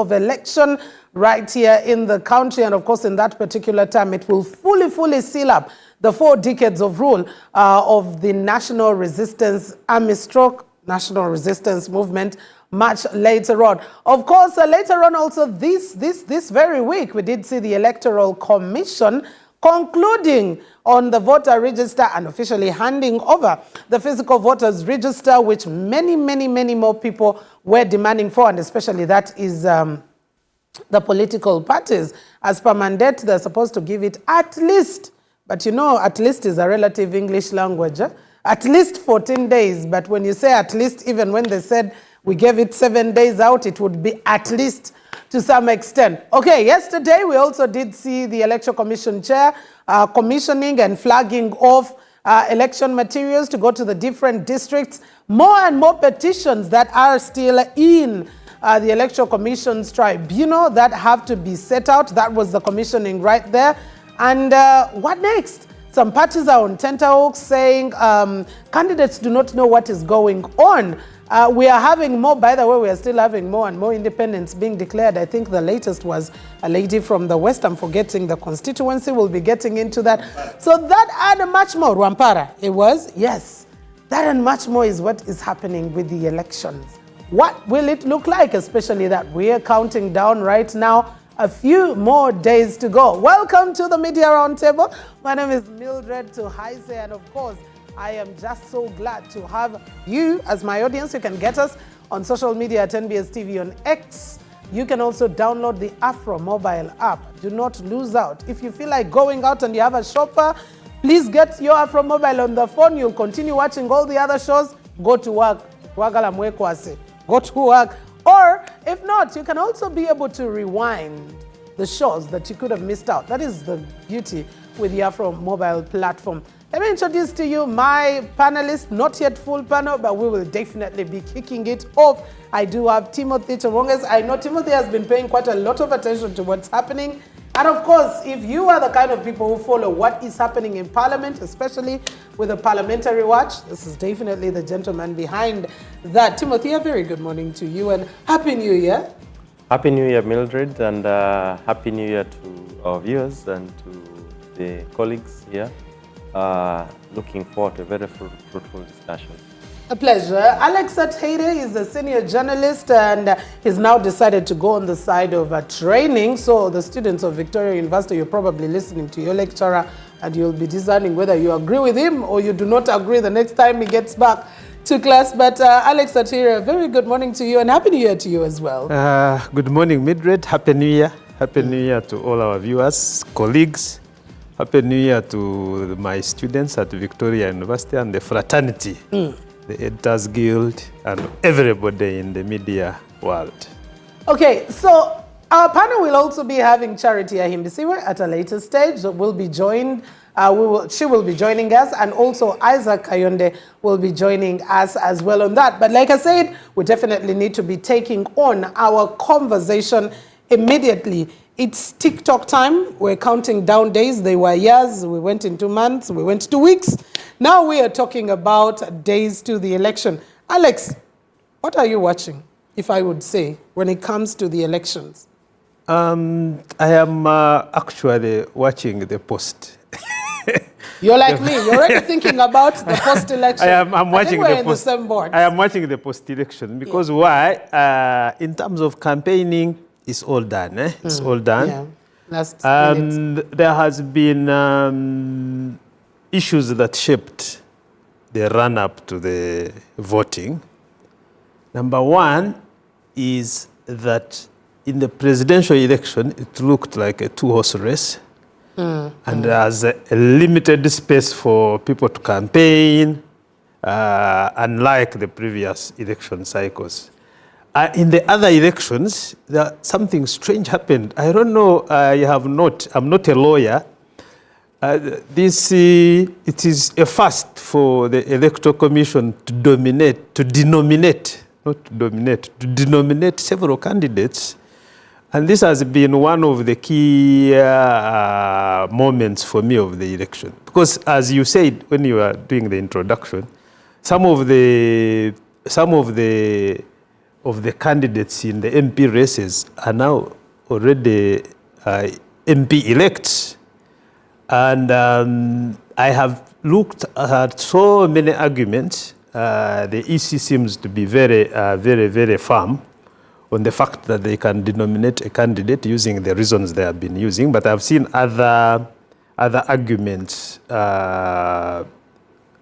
of election right here in the country. And of course, in that particular time, it will fully seal up the 4 decades of rule of the National Resistance Army stroke National Resistance Movement much later on. Of course, later on also this very week, we did see the Electoral Commission concluding on the voter register and officially handing over the physical voters register, which many more people were demanding for, and especially that is the political parties. As per mandate, they're supposed to give it at least, but you know, at least is a relative English language, at least 14 days. But when you say at least, even when they said we gave it 7 days out, it would be at least to some extent. Okay, yesterday we also did see the Election Commission chair commissioning and flagging off election materials to go to the different districts. More and more petitions that are still in the Election Commission's tribunal that have to be set out. That was the commissioning right there. And what next? Some parties are on tenterhooks saying candidates do not know what is going on. We are having more, by the way, we are still having more and more independents being declared. I think the latest was a lady from the West. I'm forgetting the constituency. We'll be getting into that. So that and much more, Rwampara, it was, yes. That and much more is what is happening with the elections. What will it look like, especially that we are counting down right now, a few more days to go. Welcome to the Media Roundtable. My name is Mildred Tuhaise, and of course, I am just so glad to have you as my audience. You can get us on social media at NBS TV on X. You can also download the Afro mobile app. Do not lose out. If you feel like going out and you have a shopper, please get your Afro mobile on the phone. You'll continue watching all the other shows. Go to work. Go to work. Or if not, you can also be able to rewind the shows that you could have missed out. That is the beauty with the Afro mobile platform. Let me introduce to you my panelists, not yet full panel, but we will definitely be kicking it off. I do have Timothy Chawonges. I know Timothy has been paying quite a lot of attention to what's happening. And of course, if you are the kind of people who follow what is happening in Parliament, especially with the Parliamentary Watch, this is definitely the gentleman behind that. Timothy, a very good morning to you and Happy New Year. Happy New Year, Mildred, and Happy New Year to our viewers and to the colleagues here. Looking forward to a very fruitful discussion. A pleasure. Alex Atede is a senior journalist and he's now decided to go on the side of training. So the students of Victoria University, you're probably listening to your lecturer and you'll be deciding whether you agree with him or you do not agree the next time he gets back to class. But Alex Atede, a very good morning to you and Happy New Year to you as well. Good morning, Mildred. Happy New Year. Happy New Year to all our viewers, colleagues. Happy New Year to my students at Victoria University and the fraternity, the Editors Guild, and everybody in the media world. Okay, so our panel will also be having Charity Ahimbisiwe at a later stage. We'll be joined, she will be joining us, and also Isaac Kayonde will be joining us as well on that. But like I said, we definitely need to be taking on our conversation immediately. It's TikTok time. We're counting down days. They were years. We went into months. We went to weeks. Now we are talking about days to the election. Alex, what are you watching, if I would say, when it comes to the elections? I am actually watching the post. You're like me. You're already thinking about the post-election. I'm watching the post. The same board. I am watching the post-election because why? In terms of campaigning, it's all done. It's all done. Yeah. Last and there has been issues that shaped the run-up to the voting. Number one is that in the presidential election, it looked like a two-horse race. And there's a limited space for people to campaign, unlike the previous election cycles. In the other elections, something strange happened. I don't know, I'm not a lawyer. It is a first for the Electoral Commission to denominate several candidates. And this has been one of the key moments for me of the election. Because as you said when you were doing the introduction, some of the of the candidates in the MP races are now already MP elects. And I have looked at so many arguments. The EC seems to be very, very firm on the fact that they can denominate a candidate using the reasons they have been using. But I've seen other arguments to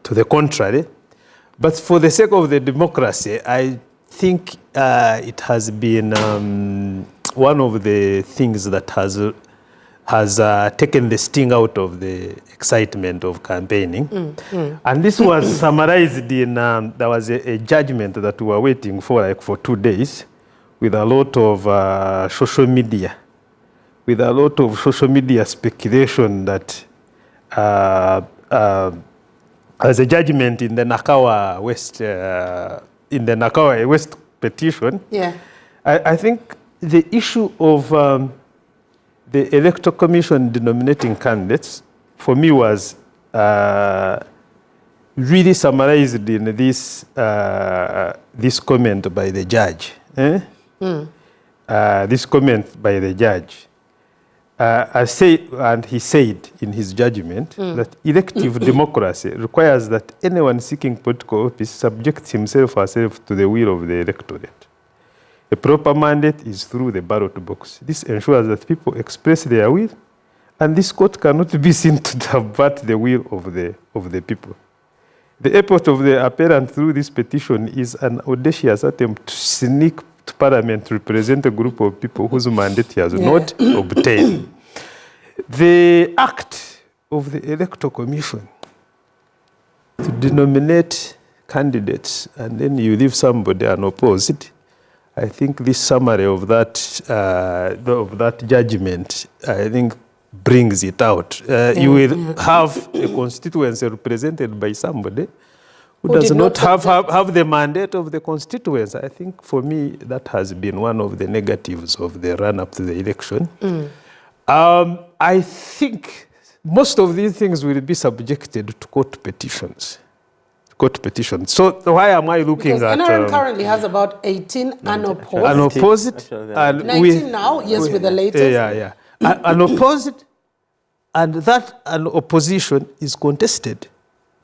the contrary. But for the sake of the democracy, I think it has been one of the things that has taken the sting out of the excitement of campaigning. And this was summarized in, there was a judgment that we were waiting for like for 2 days with a lot of social media, speculation that as a judgment in the Nakawa West petition. Yeah. I think the issue of the Electoral Commission denominating candidates, for me, was really summarized in this comment by the judge. This comment by the judge. And he said in his judgment that elective democracy requires that anyone seeking political office subjects himself or herself to the will of the electorate. A proper mandate is through the ballot box. This ensures that people express their will, and this court cannot be seen to subvert the will of the people. The effort of the appellant through this petition is an audacious attempt to sneak to Parliament to represent a group of people whose mandate he has not obtained. The act of the Electoral Commission to denominate candidates and then you leave somebody unopposed, I think this summary of that judgment, I think, brings it out. You will have a constituency represented by somebody who does not have the mandate of the constituency. I think for me that has been one of the negatives of the run-up to the election. I think most of these things will be subjected to court petitions. So why am I looking because at... NRM currently has about 18 unopposed. Unopposed. And 19 now, yes, with the latest. Unopposed, and that opposition is contested.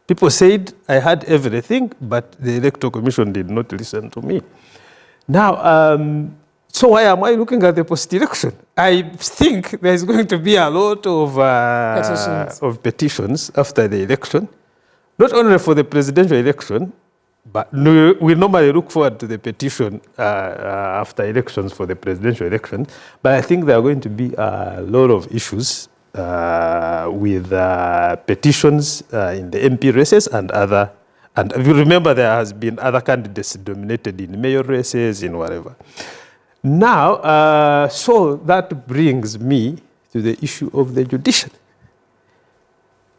People said, I had everything, but the Electoral Commission did not listen to me. Now, so why am I looking at the post-election? I think there's going to be a lot of petitions after the election, not only for the presidential election, but we normally look forward to the petition after elections for the presidential election. But I think there are going to be a lot of issues with petitions in the MP races and other. And if you remember, there has been other candidates dominated in mayor races, in whatever. Now, so that brings me to the issue of the judiciary.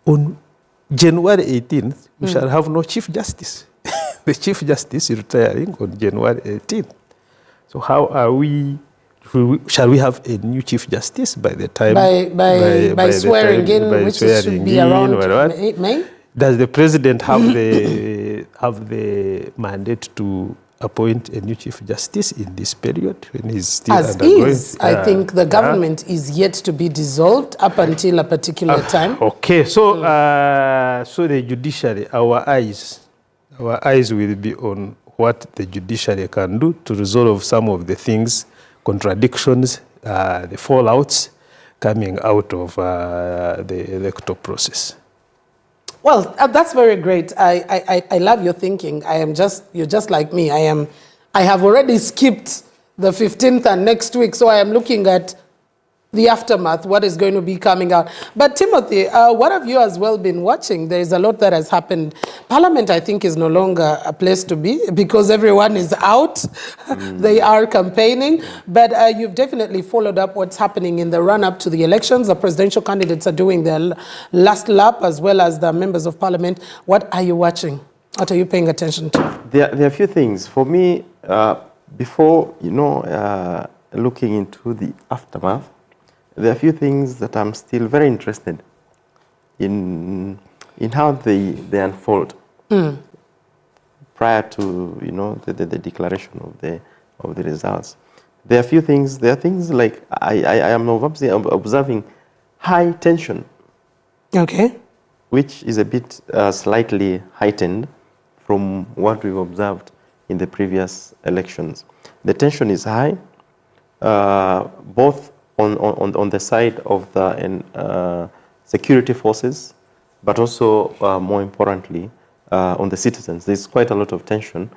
On January 18th, we shall have no Chief Justice. The Chief Justice is retiring on January 18th. So how are we, shall we have a new Chief Justice by the time? By swearing in, which should be around May? Does the President have the mandate to appoint a new Chief Justice in this period when he's still undergoing? I think the government is yet to be dissolved up until a particular time. Okay, so so the judiciary, our eyes will be on what the judiciary can do to resolve some of the things, contradictions, the fallouts coming out of the electoral process. Well, that's very great. I love your thinking. You're just like me. I have already skipped the 15th and next week, so I am looking at the aftermath, what is going to be coming out. But Timothy, what have you as well been watching? There is a lot that has happened. Parliament, I think, is no longer a place to be because everyone is out. They are campaigning. But you've definitely followed up what's happening in the run-up to the elections. The presidential candidates are doing their last lap as well as the members of Parliament. What are you watching? What are you paying attention to? There are a few things. For me, before, looking into the aftermath, there are a few things that I'm still very interested in how they unfold prior to the declaration of the of the results. There are things like I am observing high tension, Okay. which is a bit slightly heightened from what we've observed in the previous elections. The tension is high, both on the side of the security forces, but also, more importantly, on the citizens. There's quite a lot of tension.